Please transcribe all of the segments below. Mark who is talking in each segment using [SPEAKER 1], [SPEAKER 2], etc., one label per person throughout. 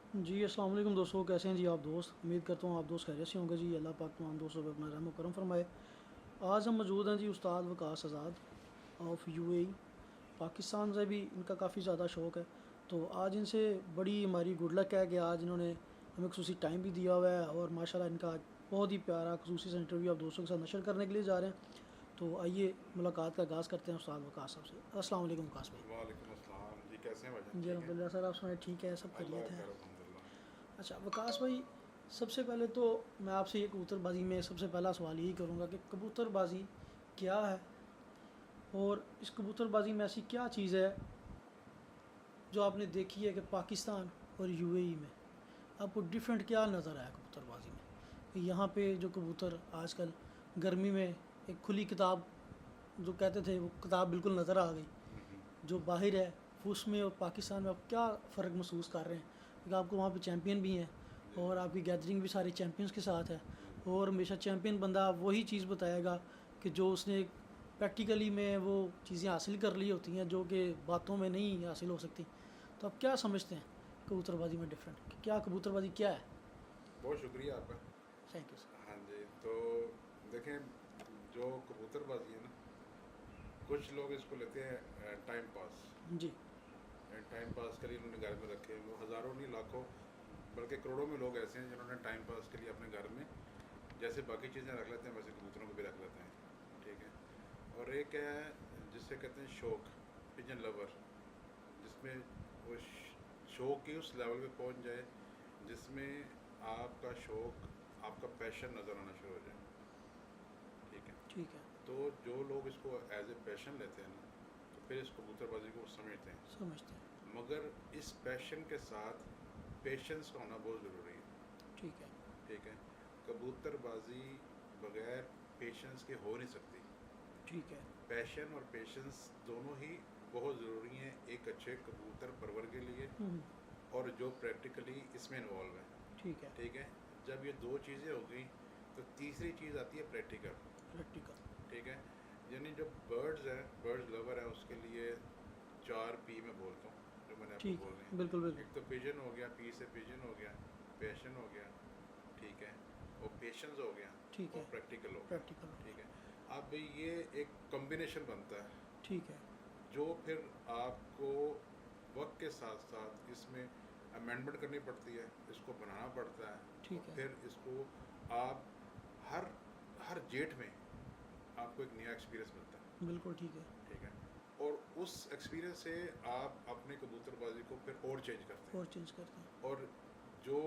[SPEAKER 1] जी अस्सलाम वालेकुम दोस्तों, कैसे हैं जी आप दोस्त। उम्मीद करता हूँ आप दोस्त खैरियत से होंगे जी। अल्लाह पाक तमाम दोस्तों पर अपना रहम करम फरमाए। आज हम मौजूद हैं जी उस्ताद वकास आज़ाद ऑफ यूएई पाकिस्तान से भी इनका काफ़ी ज़्यादा शौक़ है। तो आज इनसे बड़ी हमारी गुड लक है कि आज इन्होंने हमें खसूसी टाइम भी दिया हुआ है और माशाल्लाह इनका आज बहुत ही प्यारा खसूसी सा इंटरव्यू आप दोस्तों के साथ नशर करने के लिए जा रहे हैं। तो आइए मुलाकात का आगाज़ करते हैं उस्ताद वकास साहब से। अस्सलाम वालेकुम वकास भाई।
[SPEAKER 2] वालेकुम अस्सलाम जी। कैसे हैं भाईजान?
[SPEAKER 1] जी
[SPEAKER 2] ठीक है।
[SPEAKER 1] अलहमदिल्ला सर, आप सुनाए ठीक है, सब
[SPEAKER 2] अल्लाह
[SPEAKER 1] खैरियत है।
[SPEAKER 2] खैर अल्हम्दुलिल्लाह।
[SPEAKER 1] अच्छा वकास भाई, सबसे पहले तो मैं आपसे ये कबूतरबाजी में सबसे पहला सवाल यही करूँगा कि कबूतरबाजी क्या है और इस कबूतरबाजी में ऐसी क्या चीज़ है जो आपने देखी है कि पाकिस्तान और यूएई में आपको डिफरेंट क्या नज़र आया कबूतरबाजी में कि यहाँ पे जो कबूतर आजकल गर्मी में एक खुली किताब जो कहते थे वो किताब बिल्कुल नज़र आ गई, जो बाहर है उसमें और पाकिस्तान में आप क्या फ़र्क महसूस कर रहे हैं? क्योंकि आपको वहाँ पे चैम्पियन भी हैं
[SPEAKER 2] जी
[SPEAKER 1] और
[SPEAKER 2] जी
[SPEAKER 1] आपकी गैदरिंग भी सारे चैम्पियंस के साथ है।
[SPEAKER 2] जी जी।
[SPEAKER 1] और हमेशा चैम्पियन बंदा वही चीज़ बताएगा कि जो उसने प्रैक्टिकली में वो चीज़ें हासिल कर ली होती हैं जो कि बातों में नहीं हासिल हो सकती। तो आप क्या समझते हैं कबूतरबाजी में डिफरेंट, कि क्या कबूतरबाजी क्या है?
[SPEAKER 2] बहुत शुक्रिया आपका।
[SPEAKER 1] Thank you sir.
[SPEAKER 2] हाँ जी। तो देखें, जो कबूतरबाजी है ना, कुछ लोग इसको लेते हैं टाइम पास।
[SPEAKER 1] जी।
[SPEAKER 2] टाइम पास के लिए उन्होंने घर में रखे हैं। वो हज़ारों नहीं लाखों बल्कि करोड़ों में लोग ऐसे हैं जिन्होंने टाइम पास के लिए अपने घर में जैसे बाकी चीज़ें रख लेते हैं वैसे कबूतरों को भी रख लेते हैं। ठीक है। और एक है जिससे कहते हैं शौक, पिजन लवर, जिसमें वो शौक ही उस लेवल पे पहुंच जाए जिसमें आपका शौक, आपका पैशन नज़र आना शुरू हो जाए। ठीक है।
[SPEAKER 1] ठीक है।
[SPEAKER 2] तो जो लोग इसको एज ए पैशन लेते हैं ना, तो फिर इस कबूतरबाजी को समझते
[SPEAKER 1] समझते हैं।
[SPEAKER 2] हैं। मगर इस पैशन के साथ पेशेंस का होना बहुत ज़रूरी है।
[SPEAKER 1] ठीक है।
[SPEAKER 2] ठीक है। कबूतरबाजी बगैर पेशेंस के हो नहीं सकती।
[SPEAKER 1] ठीक है।
[SPEAKER 2] पैशन और पेशेंस दोनों ही बहुत ज़रूरी हैं एक अच्छे कबूतर परवर के लिए,
[SPEAKER 1] हम्म,
[SPEAKER 2] और जो प्रैक्टिकली इसमें इन्वॉल्व है।
[SPEAKER 1] ठीक है।
[SPEAKER 2] ठीक है। जब ये दो चीज़ें हो गई तो तीसरी चीज़ आती है प्रैक्टिकल।
[SPEAKER 1] प्रैक्टिकल।
[SPEAKER 2] ठीक है। यानी जो बर्ड्स हैं, बर्ड्स लवर है, उसके लिए 4 P में बोलता हूँ जो मैंने आपको
[SPEAKER 1] ठीक
[SPEAKER 2] बोलने
[SPEAKER 1] है, बिल्कुल
[SPEAKER 2] हैं।
[SPEAKER 1] बिल्कुल।
[SPEAKER 2] एक तो पिजन हो गया, पी से पिजन हो गया, पैशन हो गया, ठीक है, और पेशेंस हो गया,
[SPEAKER 1] ठीक
[SPEAKER 2] और
[SPEAKER 1] है।
[SPEAKER 2] प्रैक्टिकल हो गया।
[SPEAKER 1] प्रैक्टिकल हो
[SPEAKER 2] ठीक
[SPEAKER 1] गया।
[SPEAKER 2] है। अब ये एक कॉम्बिनेशन बनता है
[SPEAKER 1] ठीक है।
[SPEAKER 2] जो फिर आपको वक्त के साथ साथ इसमें अमेंडमेंट करनी पड़ती है, इसको बनाना पड़ता है, और
[SPEAKER 1] ठीक है।
[SPEAKER 2] फिर इसको आप हर हर जेट में आपको एक नया एक्सपीरियंस मिलता है।
[SPEAKER 1] बिल्कुल ठीक है।
[SPEAKER 2] ठीक है। और उस एक्सपीरियंस से आप अपने कबूतरबाजी को फिर और चेंज करते
[SPEAKER 1] और
[SPEAKER 2] हैं।
[SPEAKER 1] चेंज करते हैं।
[SPEAKER 2] और जो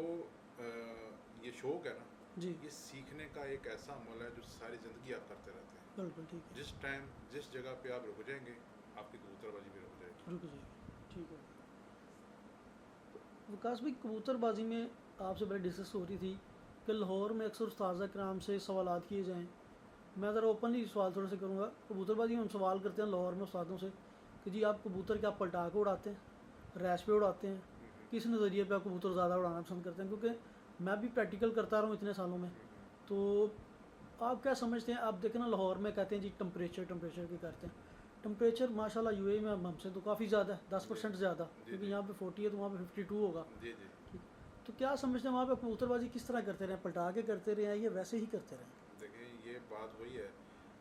[SPEAKER 2] ये शौक है ना,
[SPEAKER 1] जी।
[SPEAKER 2] ये सीखने का एक ऐसा अमल है जो सारी ज़िंदगी आप करते रहते हैं।
[SPEAKER 1] बिल्कुल ठीक है।
[SPEAKER 2] जिस टाइम जिस जगह पे आप रुक जाएंगे, आपकी कबूतरबाजी भी रुक जाएगी।
[SPEAKER 1] रुक जाइए, ठीक है। विकास भाई, कबूतरबाजी में आपसे पहले डिस्कस हो रही थी कि लाहौर में अक्सर उस्ताद कराम से सवालात किए जाएँ। मैं ज़रा ओपनली सवाल थोड़े से करूँगा। कबूतरबाजी में हम सवाल करते हैं लाहौर में उस्तादों से कि जी आप कबूतर क्या पलटा के उड़ाते हैं, रैश पे उड़ाते हैं, किस नज़रिए पे आप कबूतर ज़्यादा उड़ाना पसंद करते हैं? क्योंकि मैं भी प्रैक्टिकल करता रहा हूँ इतने सालों में। तो आप क्या समझते हैं? आप देखें ना, लाहौर में कहते हैं जी टेम्परेचर टेम्परेचर की करते हैं। टेम्परेचर माशाल्लाह यूएई में अब हमसे तो काफ़ी ज़्यादा है, दस
[SPEAKER 2] जी
[SPEAKER 1] परसेंट ज़्यादा,
[SPEAKER 2] जी
[SPEAKER 1] क्योंकि
[SPEAKER 2] जी
[SPEAKER 1] यहाँ पे 40 है तो वहाँ पे 52 होगा।
[SPEAKER 2] जी जी।
[SPEAKER 1] ठीक। तो क्या समझते हैं वहाँ पे कबूतरबाजी किस तरह करते रहे, पलटा के करते रहे या वैसे ही करते रहे?
[SPEAKER 2] देखिए, ये बात वही है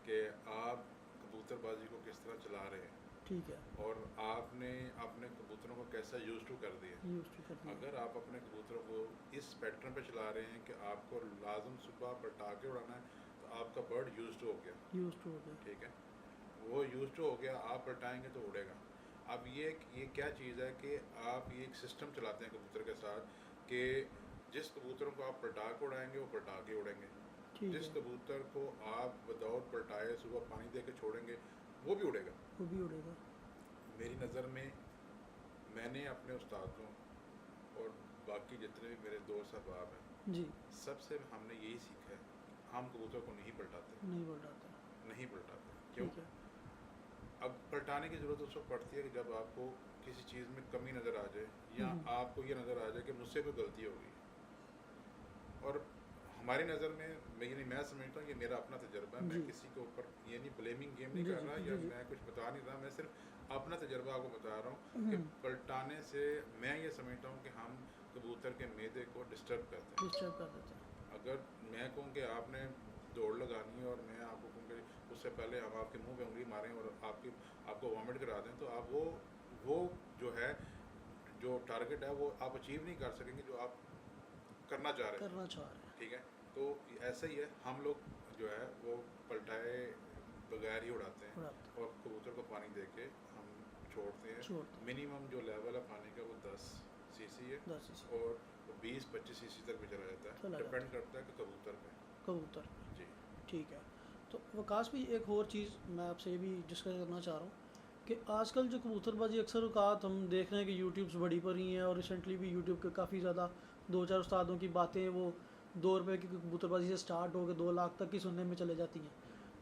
[SPEAKER 2] कि आप कबूतरबाजी को किस तरह चला रहे हैं,
[SPEAKER 1] ठीक है।
[SPEAKER 2] और आपने अपने कबूतरों को कैसा यूज टू कर दिया।
[SPEAKER 1] यूज टू कर दिया।
[SPEAKER 2] अगर आप अपने कबूतरों को इस पैटर्न पे चला रहे हैं कि आपको लाजम सुबह पलटा के उड़ाना है, तो आपका बर्ड यूज टू हो गया।
[SPEAKER 1] यूज टू हो गया।
[SPEAKER 2] ठीक है। वो यूज टू हो गया, आप पलटाएंगे तो उड़ेगा। अब ये क्या चीज़ है कि आप ये एक सिस्टम चलाते हैं कबूतर के साथ कि जिस कबूतरों को आप पलटा के उड़ाएंगे वो पलटा के उड़ेंगे।
[SPEAKER 1] ठीक
[SPEAKER 2] जिस
[SPEAKER 1] है।
[SPEAKER 2] कबूतर को आप विदाउट पलटाए सुबह पानी दे के छोड़ेंगे वो भी उड़ेगा।
[SPEAKER 1] वो भी उड़ेगा।
[SPEAKER 2] मेरी नज़र में, मैंने अपने उस्तादों और बाकी जितने भी मेरे दोस्त अहबाब हैं,
[SPEAKER 1] जी।
[SPEAKER 2] सबसे हमने यही सीखा है, हम कबूतर को नहीं पलटाते।
[SPEAKER 1] नहीं उड़ाता।
[SPEAKER 2] नहीं पलटाते। क्यों?
[SPEAKER 1] ठीक है।
[SPEAKER 2] अब पलटाने की ज़रूरत उस वक्त पड़ती है कि जब आपको किसी चीज़ में कमी नज़र आ जाए, या
[SPEAKER 1] हम्म,
[SPEAKER 2] आपको ये नज़र आ जाए कि मुझसे कोई गलती हो गई। और हमारी नज़र में, मैं समझता हूँ, ये मेरा अपना तजुर्बा है, मैं
[SPEAKER 1] जी
[SPEAKER 2] किसी के ऊपर ये नहीं ब्लेमिंग गेम नहीं
[SPEAKER 1] जी
[SPEAKER 2] कर
[SPEAKER 1] जी
[SPEAKER 2] रहा,
[SPEAKER 1] जी
[SPEAKER 2] या
[SPEAKER 1] जी।
[SPEAKER 2] मैं कुछ बता नहीं रहा, मैं सिर्फ अपना तजर्बा आपको बता रहा हूँ कि पलटाने से मैं ये समझता हूँ कि हम कबूतर के मैदे को डिस्टर्ब करते हैं।
[SPEAKER 1] डिस्टर्ब कर देते हैं।
[SPEAKER 2] अगर मैं कहूँ कि आपने दौड़ लगानी है और मैं आपको कहूँ कि उससे पहले हम आपके मुंह पे उंगली मारें और आपको वॉमिट करा दें, तो आप वो जो है जो टारगेट है वो आप अचीव नहीं कर सकेंगे जो आप करना चाह रहे हैं। ठीक है, तो ऐसा ही है, हम लोग जो है वो पलटाए बगैर ही उड़ाते हैं और कबूतर को पानी दे के हम छोड़ते हैं। मिनिमम जो लेवल है पानी का वो 10 सीसी है
[SPEAKER 1] 10 सीसी
[SPEAKER 2] और 20-25 सीसी तक भी चला जाता है, डिपेंड करता है कि कबूतर पे। जी
[SPEAKER 1] ठीक है। तो वकास भी एक और चीज़ मैं आपसे ये भी डिस्कस करना चाह रहा हूँ कि आजकल जो कबूतरबाजी अक्सर औकात हम देख रहे हैं कि यूट्यूब्स बड़ी पर रही हैं और रिसेंटली भी यूट्यूब के काफ़ी ज़्यादा 2-4 उस्तादों की बातें वो 2 रुपये की कबूतरबाजी से स्टार्ट हो के 2 लाख तक की सुनने में चले जाती हैं।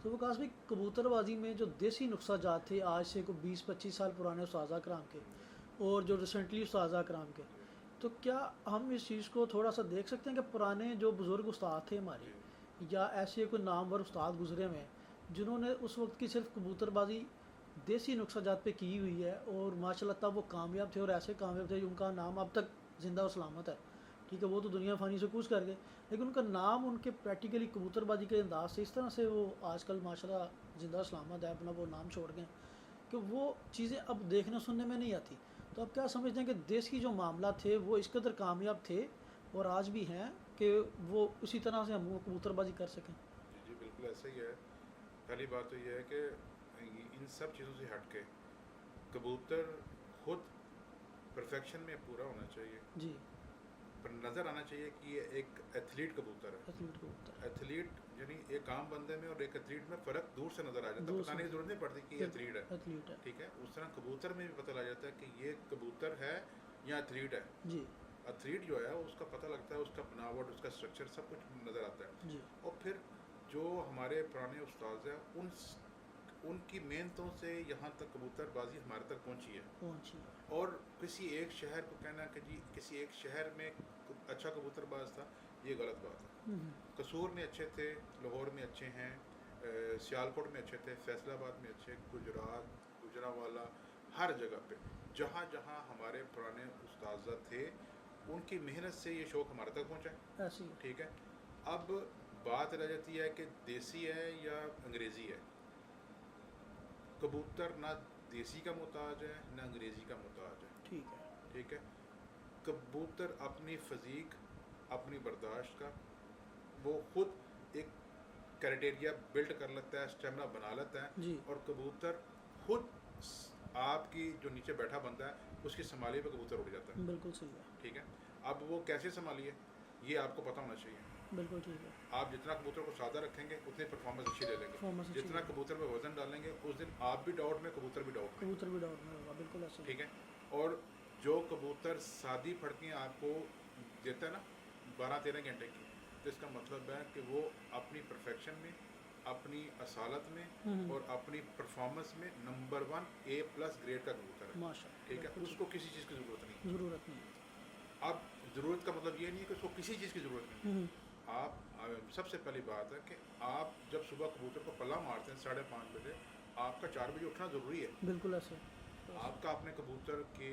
[SPEAKER 1] तो वकास भाई कबूतरबाजी में जो देसी नुस्खा जात थे आज से को 20-25 साल पुराने उस्ताज़ा कराम के और जो रिसेंटली उस्ताज़ा कराम के, तो क्या हम इस चीज़ को थोड़ा सा देख सकते हैं कि पुराने जो बुज़ुर्ग उस्ताद थे हमारे या ऐसे कोई नामवर उस्ताद गुजरे हुए हैं जिन्होंने उस वक्त की सिर्फ कबूतरबाजी देसी नुस्खा जात पे की हुई है और माशाल्लाह तब वो कामयाब थे और ऐसे कामयाब थे उनका नाम अब तक ज़िंदा और सलामत है। ठीक है, वो तो दुनिया फ़ानी से कूच कर गए, लेकिन उनका नाम उनके प्रैक्टिकली कबूतरबाजी के अंदाज से इस तरह से वो आजकल माशाल्लाह ज़िंदा सलामत है, अपना वो नाम छोड़ गए कि वो चीज़ें अब देखने सुनने में नहीं आती। तो आप क्या समझते हैं कि देश की जो मामला थे वो इस कदर कामयाब थे और आज भी हैं कि वो उसी तरह से हम कबूतरबाजी कर सकें?
[SPEAKER 2] जी जी बिल्कुल ऐसा ही है। पहली बात तो ये है कि इन सब चीज़ों से हट के कबूतर खुद परफेक्शन में पूरा होना चाहिए,
[SPEAKER 1] जी,
[SPEAKER 2] पर नज़र आना चाहिए कि ये एक एथलीट कबूतर है।
[SPEAKER 1] एथलीट कबूतर
[SPEAKER 2] एथलीट यानी एक आम बंदे में और एक एथलीट में फ़र्क दूर से नज़र आ जाता है, बताने की ज़रूरत नहीं पड़ती कि ये एथलीट है।
[SPEAKER 1] एथलीट है।
[SPEAKER 2] ठीक है, उस तरह कबूतर में भी पता लग जाता है कि ये कबूतर है या एथलीट है।
[SPEAKER 1] जी
[SPEAKER 2] एथलीट जो है उसका पता लगता है, उसका बनावट, उसका स्ट्रक्चर सब कुछ नज़र आता है।
[SPEAKER 1] जी
[SPEAKER 2] और फिर जो हमारे पुराने उस्ताद हैं उनकी मेहनतों से यहाँ तक कबूतरबाजी हमारे तक पहुँची है।
[SPEAKER 1] पहुंची।
[SPEAKER 2] और किसी एक शहर को कहना कि जी किसी एक शहर में अच्छा कबूतरबाज था, ये गलत बात है। कसूर में अच्छे थे, लाहौर में अच्छे हैं, सियालकोट में अच्छे थे, फैसलाबाद में अच्छे, गुजरात, गुजरावाला, हर जगह पे जहाँ जहाँ हमारे पुराने उस्ताद थे उनकी मेहनत से ये शौक़ हमारे तक पहुँचा है।
[SPEAKER 1] ऐसी
[SPEAKER 2] ठीक है, अब बात रह जाती है कि देसी है या अंग्रेज़ी है। कबूतर ना देसी का मोहताज है ना अंग्रेज़ी का मोहताज है।
[SPEAKER 1] ठीक है।
[SPEAKER 2] ठीक है, कबूतर अपनी फ़जीक, अपनी बर्दाश्त का वो खुद एक क्राइटेरिया बिल्ड कर लेता है, स्टेमिना बना लेता है
[SPEAKER 1] जी
[SPEAKER 2] और कबूतर खुद आपकी जो नीचे बैठा बंदा है उसकी संभाली पे कबूतर उड़ जाता है।
[SPEAKER 1] बिल्कुल सही है।
[SPEAKER 2] ठीक है, अब वो कैसे संभालिए ये आपको पता होना चाहिए।
[SPEAKER 1] बिल्कुल ठीक है।
[SPEAKER 2] आप जितना कबूतर को सादा रखेंगे उतनी परफॉर्मेंस अच्छी ले लेंगे,
[SPEAKER 1] परफॉर्मेंस अच्छी
[SPEAKER 2] जितना
[SPEAKER 1] लेंगे।
[SPEAKER 2] कबूतर पे वजन डालेंगे उस दिन आप भी डाउट में, कबूतर भी डाउट में।
[SPEAKER 1] कबूतर भी डाउट में होगा, बिल्कुल ऐसे ही।
[SPEAKER 2] ठीक है, और जो कबूतर सादी फड़कें आपको देता है ना 12-13 घंटे की, तो इसका मतलब है कि वो अपनी परफेक्शन में, अपनी असालत में और अपनी परफॉर्मेंस में नंबर 1 A+ ग्रेड का कबूतर है।
[SPEAKER 1] माशाल्लाह।
[SPEAKER 2] ठीक है,
[SPEAKER 1] बिल्कुल
[SPEAKER 2] उसको किसी चीज़ की ज़रूरत नहीं।
[SPEAKER 1] ज़रूरत नहीं है।
[SPEAKER 2] अब ज़रूरत का मतलब ये नहीं है कि उसको किसी चीज़ की ज़रूरत नहीं। आप सबसे पहली बात है कि आप जब सुबह कबूतर को पल्ला मारते हैं 5:30 बजे, आपका 4 बजे उठना ज़रूरी है।
[SPEAKER 1] बिल्कुल ऐसे।
[SPEAKER 2] आपका अपने कबूतर के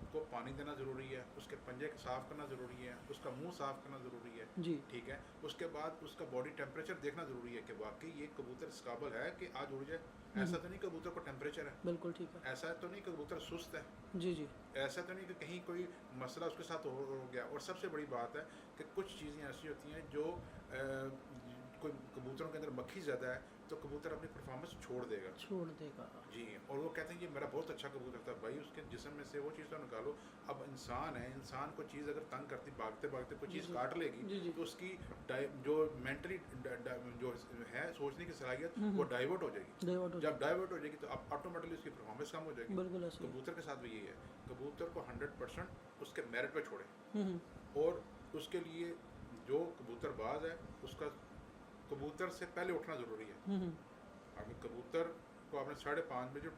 [SPEAKER 2] को पानी देना ज़रूरी है, उसके पंजे साफ़ करना ज़रूरी है, उसका मुंह साफ़ करना ज़रूरी है।
[SPEAKER 1] जी
[SPEAKER 2] ठीक है, उसके बाद उसका बॉडी टेम्परेचर देखना ज़रूरी है कि वाकई ये कबूतर इस काबिल है कि आज उड़ जाए। ऐसा तो नहीं कबूतर को टेम्परेचर है,
[SPEAKER 1] बिल्कुल ठीक है।
[SPEAKER 2] ऐसा तो नहीं कबूतर सुस्त है,
[SPEAKER 1] जी जी
[SPEAKER 2] ऐसा तो नहीं कि कहीं कोई मसला उसके साथ हो गया। और सबसे बड़ी बात है कि कुछ चीज़ें ऐसी होती हैं जो कोई कबूतरों के अंदर मक्खी ज़्यादा है तो कबूतर अपनी परफॉर्मेंस छोड़ देगा। जी, और वो कहते हैं कि मेरा बहुत अच्छा कबूतर था, भाई उसके जिस्म में से वो चीज़ तो निकालो। अब इंसान है, इंसान को चीज़ अगर तंग करती, भागते भागते कोई चीज़ काट लेगी तो उसकी जो मेंटली जो है सोचने की सलाहियत वो डाइवर्ट हो जाएगी। जब डाइवर्ट हो जाएगी तो अब ऑटोमेटिकली उसकी परफॉर्मेंस कम हो जाएगी।
[SPEAKER 1] बिल्कुल ऐसे ही।
[SPEAKER 2] कबूतर के साथ भी यही है, कबूतर को 100% उसके मेरिट पे छोड़े और उसके लिए जो कबूतरबाज है उसका कबूतर से पहले उठना ज़रूरी है। अगर कबूतर को आपने 5:30 बजे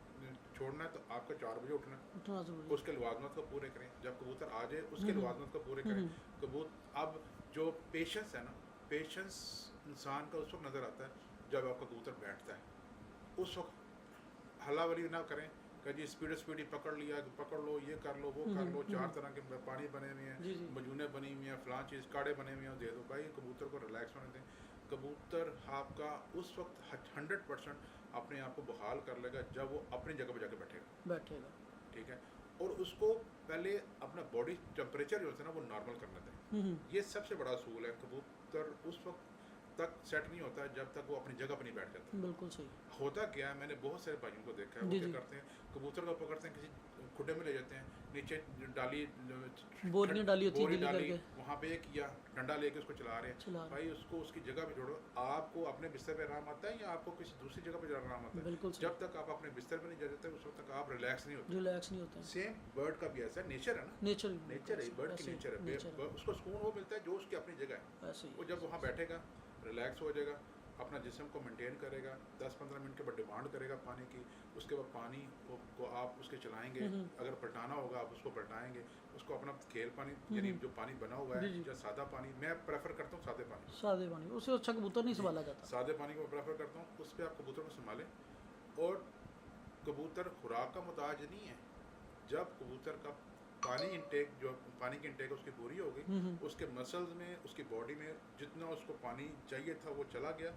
[SPEAKER 2] छोड़ना है तो आपका 4 बजे उठना है।
[SPEAKER 1] उठना ज़रूरी है।
[SPEAKER 2] उसके लवाजमत को पूरे करें, जब कबूतर आ जाए उसके लवाजमत को पूरे करें। अब जो पेशेंस है ना, पेशेंस इंसान का उस वक्त नज़र आता है जब आपका कबूतर बैठता है। उस वक्त हल्ला वली ना करें कि जी स्पीड ही पकड़ लिया, पकड़ लो, ये कर लो, वो कर लो, 4 तरह के पानी बने हुए
[SPEAKER 1] जी
[SPEAKER 2] हैं,
[SPEAKER 1] जी
[SPEAKER 2] मजूने बनी हुई हैं, फलां चीज़ काढ़े बने हुए हैं, दे दो भाई। कबूतर को रिलैक्स होने दें। कबूतर आपका उस वक्त 100% अपने आप को बहाल कर लेगा जब वो अपनी जगह पर जाके बैठेगा,
[SPEAKER 1] बैठेगा।
[SPEAKER 2] ठीक है। और उसको पहले अपना बॉडी टेम्परेचर जो होता है ना वो नॉर्मल करना दें। ये सबसे बड़ा असूल है। कबूतर उस वक्त तक सेट नहीं होता है जब तक वो अपनी जगह पर नहीं बैठ जाता।
[SPEAKER 1] बिल्कुल सही।
[SPEAKER 2] होता क्या है, मैंने बहुत सारे भाइयों को देखा है, वो
[SPEAKER 1] जी
[SPEAKER 2] क्या
[SPEAKER 1] जी
[SPEAKER 2] करते हैं, कबूतर को पकड़ते हैं, किसी खुड्डे में ले जाते हैं, नीचे डाली
[SPEAKER 1] बोरियां डाली होती है
[SPEAKER 2] बोरी
[SPEAKER 1] गीली
[SPEAKER 2] डाली,
[SPEAKER 1] करके
[SPEAKER 2] वहाँ पे एक किया, डंडा लेके उसको चला रहे हैं।
[SPEAKER 1] चला रहे
[SPEAKER 2] भाई उसको उसकी जगह पे छोड़ो। आपको अपने बिस्तर पे आराम आता है या आपको किसी दूसरी जगह पे आराम आता
[SPEAKER 1] हैं।
[SPEAKER 2] है?
[SPEAKER 1] बिल्कुल सही।
[SPEAKER 2] जब तक आप अपने बिस्तर पे नहीं जा जाते उस वक्त तक आप रिलैक्स नहीं होते।
[SPEAKER 1] रिलैक्स नहीं होते हैं।
[SPEAKER 2] सेम बर्ड का भी ऐसा नेचर है ना,
[SPEAKER 1] नेचर
[SPEAKER 2] नेचर है, बर्ड की नेचर है। उसको सुकून वो मिलता है जो उसकी अपनी जगह है।
[SPEAKER 1] ऐसे
[SPEAKER 2] वो
[SPEAKER 1] ही
[SPEAKER 2] जब वहाँ बैठेगा, रिलैक्स हो जाएगा, अपना जिस्म को मेंटेन करेगा, 10-15 मिनट के बाद डिमांड करेगा पानी की, उसके बाद पानी को आप उसके चलाएंगे, अगर पलटाना होगा आप उसको पलटाएंगे, उसको अपना खेल पानी यानी जो पानी बना हुआ है
[SPEAKER 1] जी जी
[SPEAKER 2] या सादा पानी, मैं प्रेफर करता हूँ सादे पानी,
[SPEAKER 1] सादे पानी उससे अच्छा कबूतर नहीं संभाला जाता।
[SPEAKER 2] सादे पानी को प्रेफर करता हूँ। उस पर आप कबूतर को संभालें। और कबूतर खुराक का मुताज नहीं है। जब कबूतर का पानी इंटेक, जो पानी की इंटेक उसकी पूरी हो गई, उसके मसल्स में, उसकी बॉडी में जितना उसको पानी चाहिए था वो चला गया,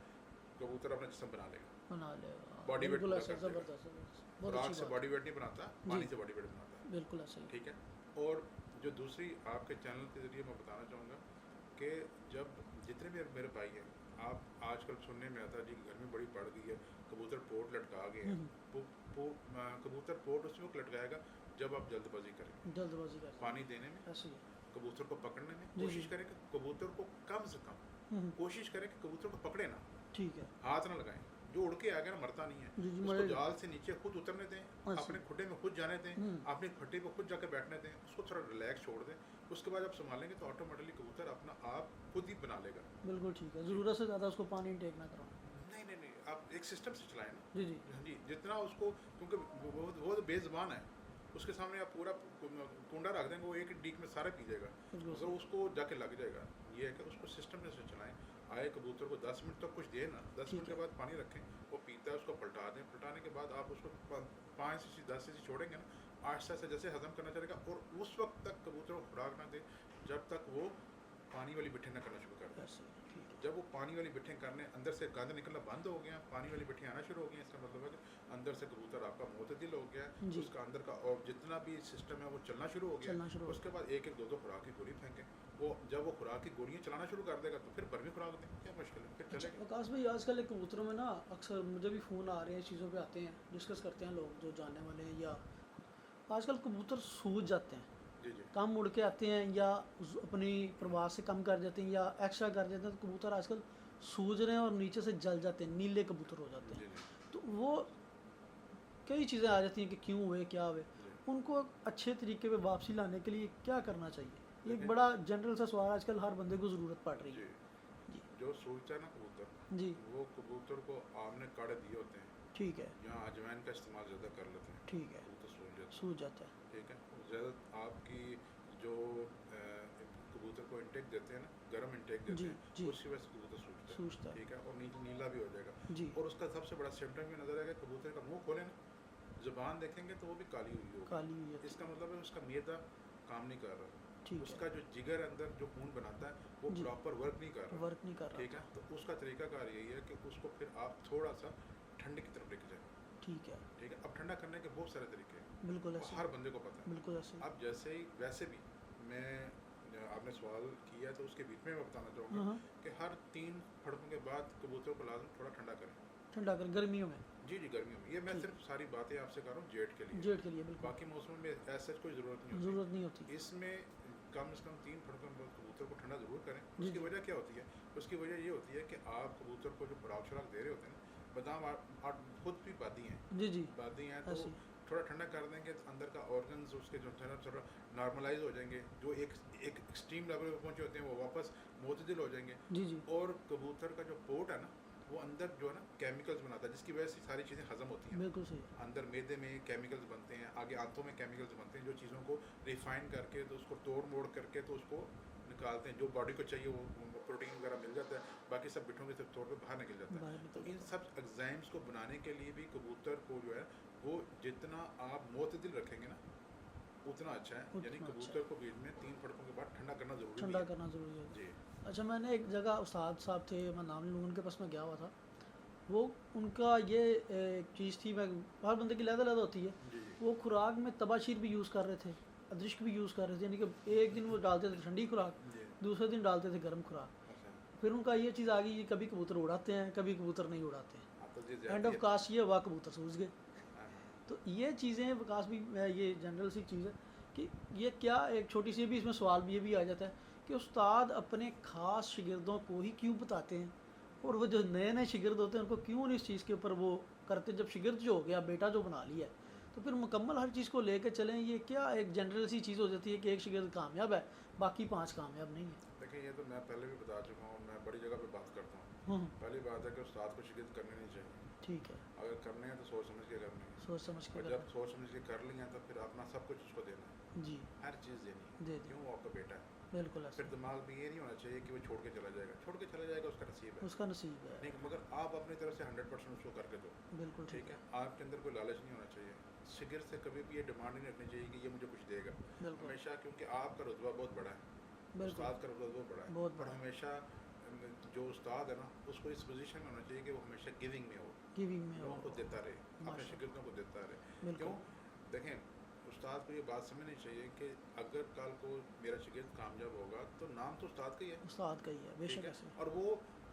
[SPEAKER 2] कबूतर अपना जिस्म बना लेगा,
[SPEAKER 1] बना लेगा।
[SPEAKER 2] बॉडी वेट
[SPEAKER 1] बिल्कुल
[SPEAKER 2] पूरा
[SPEAKER 1] ऐसा
[SPEAKER 2] कर देगा।
[SPEAKER 1] जबरदस्त जबरदस्त, बहुत
[SPEAKER 2] खुराक
[SPEAKER 1] अच्छी
[SPEAKER 2] से
[SPEAKER 1] बात
[SPEAKER 2] बॉडी वेट नहीं बनाता, पानी से बॉडी वेट बनाता है,
[SPEAKER 1] बिल्कुल ऐसा ही।
[SPEAKER 2] ठीक है। और जो दूसरी आपके चैनल के ज़रिए मैं बताना चाहूँगा कि जब जितने भी मेरे भाई हैं, आप आजकल सुनने में आता है जी गर्मी बड़ी बढ़ गई है, कबूतर पोर्ट लटका गए हैं। कबूतर पोर्ट उस वक्त लटकाएगा जब आप जल्दबाजी करें
[SPEAKER 1] जल्दबाजी कर
[SPEAKER 2] पानी देने में,
[SPEAKER 1] ऐसे ही।
[SPEAKER 2] कबूतर को पकड़ने में।
[SPEAKER 1] जी,
[SPEAKER 2] कोशिश
[SPEAKER 1] जी।
[SPEAKER 2] करें कि कबूतर को कम से कम कोशिश करें कि कबूतर को पकड़े ना,
[SPEAKER 1] ठीक है।
[SPEAKER 2] हाथ ना लगाएं। जो उड़ के आ गया ना मरता नहीं है,
[SPEAKER 1] जी जी
[SPEAKER 2] उसको
[SPEAKER 1] मरे।
[SPEAKER 2] जाल से नीचे खुद उतरने दें,
[SPEAKER 1] अच्छा।
[SPEAKER 2] अपने खुड्डे में खुद जाने दें,
[SPEAKER 1] हम्म,
[SPEAKER 2] अपनी फट्टी पर खुद जाके बैठने दें, उसको थोड़ा रिलैक्स छोड़ दें। उसके बाद आप संभालेंगे तो ऑटोमेटिकली कबूतर अपना आप खुद ही बना लेगा।
[SPEAKER 1] बिल्कुल ठीक है। ज़रूरत से ज़्यादा उसको पानी इनटेक ना कराओ।
[SPEAKER 2] नहीं नहीं नहीं, आप एक सिस्टम से चलाएं ना।
[SPEAKER 1] जी जी
[SPEAKER 2] हाँ जी, जितना उसको, क्योंकि वो तो बेज़बान है, उसके सामने आप पूरा कुंडा रख देंगे, वो एक डीक में सारा पी जाएगा,
[SPEAKER 1] बिल्कुल
[SPEAKER 2] अगर उसको जाके लग जाएगा। ये है कि उसको सिस्टम से चलाएं। आए कबूतर को 10 मिनट तक कुछ दें ना, 10
[SPEAKER 1] ठीक
[SPEAKER 2] मिनट के
[SPEAKER 1] है।
[SPEAKER 2] बाद पानी रखें, वो पीता है, उसको पलटा दें। पलटाने के बाद आप उसको 5 से 10 से छोड़ेंगे ना, आहिस्ता से जैसे हजम करना चलेगा। और उस वक्त तक कबूतर को खुराक ना दें जब तक वो पानी वाली बिठे ना करना शुरू कर दें।
[SPEAKER 1] ऐसे ही, ठीक है।
[SPEAKER 2] जब वो पानी वाली बिठें करने, अंदर से गंद निकलना बंद हो गया, पानी वाली बिठें आना शुरू हो गई, इसका मतलब है कि अंदर से कबूतर आपका मोतदिल हो गया,
[SPEAKER 1] जी।
[SPEAKER 2] उसका अंदर का और जितना भी सिस्टम है वो चलना शुरू हो गया।
[SPEAKER 1] चलना शुरू हो
[SPEAKER 2] उसके बाद एक एक दो दो खुराक की गोली फेंकें। वो जब वो खुराक की गोलियाँ चलाना शुरू कर देगा तो फिर बर्मी खुराक दें, क्या मुश्किल है, फिर
[SPEAKER 1] अच्छा
[SPEAKER 2] चलेगा।
[SPEAKER 1] आकाश भाई, आजकल एक कबूतरों में ना अक्सर मुझे भी फ़ोन आ रहे हैं, इस चीज़ों पे आते हैं, डिस्कस करते हैं लोग जो जानने वाले हैं, या आजकल कबूतर सूझ जाते हैं,
[SPEAKER 2] जी जी
[SPEAKER 1] कम उड़ के आते हैं या अपनी प्रवास से कम कर जाते हैं या एक्स्ट्रा कर देते हैं, तो कबूतर आजकल सूझ रहे हैं और नीचे से जल जाते हैं, नीले कबूतर हो जाते
[SPEAKER 2] जी
[SPEAKER 1] हैं।
[SPEAKER 2] जी
[SPEAKER 1] तो वो कई चीज़ें आ जाती हैं कि क्यों हुए, क्या हुए।
[SPEAKER 2] जी।
[SPEAKER 1] उनको अच्छे तरीके पे वापसी लाने के लिए क्या करना चाहिए? ये एक
[SPEAKER 2] देखिए-
[SPEAKER 1] बड़ा जनरल सा सवाल आजकल हर बंदे को ज़रूरत पड़ रही
[SPEAKER 2] जी,
[SPEAKER 1] है। जी
[SPEAKER 2] जो सूझता है ना कबूतर,
[SPEAKER 1] जी
[SPEAKER 2] वो कबूतर को आपने काढ़े दिए होते हैं,
[SPEAKER 1] ठीक है,
[SPEAKER 2] यहाँ अजवाइन का इस्तेमाल ज़्यादा कर लेते हैं,
[SPEAKER 1] ठीक है,
[SPEAKER 2] कबूतर सूझ जाता है,
[SPEAKER 1] सूझ जाता है।
[SPEAKER 2] ठीक है। ज़्यादा आपकी जो कबूतर को इंटेक देते हैं ना, गर्म इंटेक देते
[SPEAKER 1] जी,
[SPEAKER 2] हैं,
[SPEAKER 1] जी।
[SPEAKER 2] उसकी वजह से कबूतर सूझता है,
[SPEAKER 1] सूझता है।
[SPEAKER 2] ठीक है। और नीला भी हो जाएगा।
[SPEAKER 1] जी
[SPEAKER 2] और उसका सबसे बड़ा सिम्टम ये नज़र आएगा, कबूतर का मुंह खोले ना, ज़ुबान देखेंगे तो वो भी काली हुई होगी।
[SPEAKER 1] काली हुई है।
[SPEAKER 2] इसका मतलब है उसका मैदा काम नहीं कर रहा,
[SPEAKER 1] ठीक है,
[SPEAKER 2] उसका जो जिगर अंदर जो खून बनाता है वो
[SPEAKER 1] जी।
[SPEAKER 2] प्रॉपर वर्क नहीं कर रहा,
[SPEAKER 1] वर्क नहीं कर रहा
[SPEAKER 2] ठीक है।
[SPEAKER 1] था।
[SPEAKER 2] तो उसका तरीकाकार यही है कि उसको फिर आप थोड़ा सा ठंडे की तरफ लेके जाएं,
[SPEAKER 1] ठीक है,
[SPEAKER 2] ठीक है। अब ठंडा करने के बहुत सारे तरीके हैं,
[SPEAKER 1] बिल्कुल
[SPEAKER 2] वो
[SPEAKER 1] ऐसे,
[SPEAKER 2] हर बंदे को पता है।
[SPEAKER 1] बिल्कुल ऐसे।
[SPEAKER 2] अब जैसे ही वैसे भी मैं, आपने सवाल किया तो उसके बीच में मैं बताना चाहूँगा
[SPEAKER 1] हाँ,
[SPEAKER 2] कि हर 3 फड़कों के बाद कबूतर को लाजम थोड़ा ठंडा करें।
[SPEAKER 1] ठंडा कर गर्मियों में,
[SPEAKER 2] जी जी, गर्मियों में। ये मैं
[SPEAKER 1] ठीक।
[SPEAKER 2] सिर्फ सारी बातें आपसे कर रहा हूँ जेट के लिए,
[SPEAKER 1] जेट के लिए बिल्कुल
[SPEAKER 2] बाकी मौसम में ऐसा कोई ज़रूरत नहीं होती।
[SPEAKER 1] ज़रूरत नहीं होती।
[SPEAKER 2] इसमें कम से कम 3 फड़कों में कबूतर को ठंडा ज़रूर करें।
[SPEAKER 1] जी,
[SPEAKER 2] उसकी
[SPEAKER 1] जी।
[SPEAKER 2] वजह क्या होती है? उसकी वजह ये होती है कि आप कबूतर को जो खुराक शराक दे रहे होते हैं ना, बादाम आप खुद भी बादी हैं,
[SPEAKER 1] जी जी
[SPEAKER 2] बादी हैं, तो
[SPEAKER 1] ऐसे,
[SPEAKER 2] थोड़ा ठंडा कर देंगे तो अंदर का ऑर्गन्स उसके जो है ना थोड़ा नॉर्मलाइज हो जाएंगे, जो एक एक्सट्रीम लेवल पर पहुँचे होते हैं वो वापस मोतदिल हो जाएंगे।
[SPEAKER 1] जी जी
[SPEAKER 2] और कबूतर का जो पोर्ट है ना, वो अंदर जो है ना केमिकल्स बनाता है, जिसकी वजह से सारी चीज़ें हजम होती हैं।
[SPEAKER 1] बिल्कुल सही।
[SPEAKER 2] अंदर मैदे में केमिकल्स बनते हैं, आगे आंतों में केमिकल्स बनते हैं, जो चीज़ों को रिफाइन करके तो उसको तोड़ मोड़ करके तो उसको निकालते हैं, जो बॉडी को चाहिए वो प्रोटीन वगैरह मिल जाता है, बाकी सब बिठों के तौर पर बाहर निकल जाता है।
[SPEAKER 1] बाहर
[SPEAKER 2] तो
[SPEAKER 1] निकल
[SPEAKER 2] इन
[SPEAKER 1] जाता
[SPEAKER 2] सब एग्जाम्स को बनाने के लिए भी कबूतर को जो है वो जितना आप मोतदिल रखेंगे ना उतना अच्छा है। यानी
[SPEAKER 1] उतना अच्छा
[SPEAKER 2] कबूतर को बीच में 3 फड़कों के बाद ठंडा करना ज़रूरी
[SPEAKER 1] ठंडा
[SPEAKER 2] है।
[SPEAKER 1] करना ज़रूरी है।
[SPEAKER 2] जी
[SPEAKER 1] अच्छा, मैंने एक जगह उस्ताद साहब थे, मैं नाम नहीं लूँगा, उनके पास में गया हुआ था। वो उनका ये एक चीज़ थी, मैं हर बंदे की अलग-अलग होती है।
[SPEAKER 2] जी जी
[SPEAKER 1] वो खुराक में तबाशीर भी यूज़ कर रहे थे, अदरिश्क भी यूज़ कर रहे थे, यानी कि एक दिन वो डालते थे ठंडी खुराक,
[SPEAKER 2] जी।
[SPEAKER 1] दूसरे दिन डालते थे गर्म खुराक।
[SPEAKER 2] अच्छा।
[SPEAKER 1] फिर उनका ये चीज़ आ गई कि कभी कबूतर उड़ाते हैं, कभी कबूतर नहीं उड़ाते हैं।
[SPEAKER 2] हाँ तो जी
[SPEAKER 1] एंड
[SPEAKER 2] ज्यादा
[SPEAKER 1] ऑफ कास्ट ये हुआ, कबूतर सूझ गए।
[SPEAKER 2] हाँ
[SPEAKER 1] तो ये चीज़ें विकास भी, ये जनरल सी चीज़ है कि ये क्या, एक छोटी सी भी इसमें सवाल भी ये भी आ जाता है कि उस्ताद अपने ख़ास शागिर्दों को ही क्यों बताते हैं, और वो जो नए नए शागिर्द होते हैं उनको क्यों नहीं इस चीज़ के ऊपर वो करते। जब शागिर्द जो हो गया, बेटा जो बना लिया है, तो फिर मुकम्मल हर चीज़ को लेकर चलें। ये क्या एक जनरल सी चीज़ हो जाती है कि एक शागिर्द कामयाब है, बाकी 5 कामयाब नहीं है।
[SPEAKER 2] देखिए ये तो मैं पहले भी बता चुका हूँ, मैं बड़ी जगह पे बात करता हूँ।
[SPEAKER 1] हम्म,
[SPEAKER 2] पहली बात है कि उस्ताद को शिकस्त करनी नहीं चाहिए।
[SPEAKER 1] ठीक है,
[SPEAKER 2] अगर करने हैं तो सोच समझ के करनी है,
[SPEAKER 1] सोच समझ के
[SPEAKER 2] और
[SPEAKER 1] करना।
[SPEAKER 2] जब सोच समझ के कर लिया तो फिर अपना सब कुछ उसको देना है,
[SPEAKER 1] जी,
[SPEAKER 2] हर चीज़ देनी है।
[SPEAKER 1] दे दी,
[SPEAKER 2] क्यों, वो आपका बेटा है।
[SPEAKER 1] बिल्कुल
[SPEAKER 2] फिर
[SPEAKER 1] ऐसा।
[SPEAKER 2] दिमाग में ये नहीं होना चाहिए कि वो छोड़ के चला जाएगा, छोड़ के चला जाएगा उसका नसीब है।
[SPEAKER 1] उसका नसीब है,
[SPEAKER 2] नहीं, मगर आप अपनी तरफ से 100% उसको करके दो।
[SPEAKER 1] बिल्कुल
[SPEAKER 2] ठीक
[SPEAKER 1] ठीक
[SPEAKER 2] है,
[SPEAKER 1] है,
[SPEAKER 2] आपके अंदर कोई लालच नहीं होना चाहिए। शिगिर से कभी भी ये डिमांड नहीं रखनी चाहिए कि ये मुझे कुछ देगा
[SPEAKER 1] बिल्कुल
[SPEAKER 2] हमेशा, क्योंकि आपका रुतबा बहुत बड़ा है,
[SPEAKER 1] बिल्कुल,
[SPEAKER 2] उस्ताद का रुतबा बहुत बड़ा है।
[SPEAKER 1] बहुत
[SPEAKER 2] और
[SPEAKER 1] बड़ा
[SPEAKER 2] हमेशा जो उस्ताद है ना उसको इस पोजीशन में होना चाहिए कि वो हमेशा गिविंग में हो,
[SPEAKER 1] गिविंग में
[SPEAKER 2] लोगों को
[SPEAKER 1] हो।
[SPEAKER 2] देता रहे, अपने
[SPEAKER 1] माशा
[SPEAKER 2] शागिर्दों को देता रहे।
[SPEAKER 1] बिल्कुल,
[SPEAKER 2] क्यों, देखें, उस्ताद को ये बात समझनी चाहिए कि अगर कल को मेरा शागिर्द कामयाब होगा तो नाम तो उस्ताद का ही है।
[SPEAKER 1] उस्ताद का ही है,
[SPEAKER 2] ठीक
[SPEAKER 1] बेशक
[SPEAKER 2] है,
[SPEAKER 1] ऐसे।
[SPEAKER 2] और वो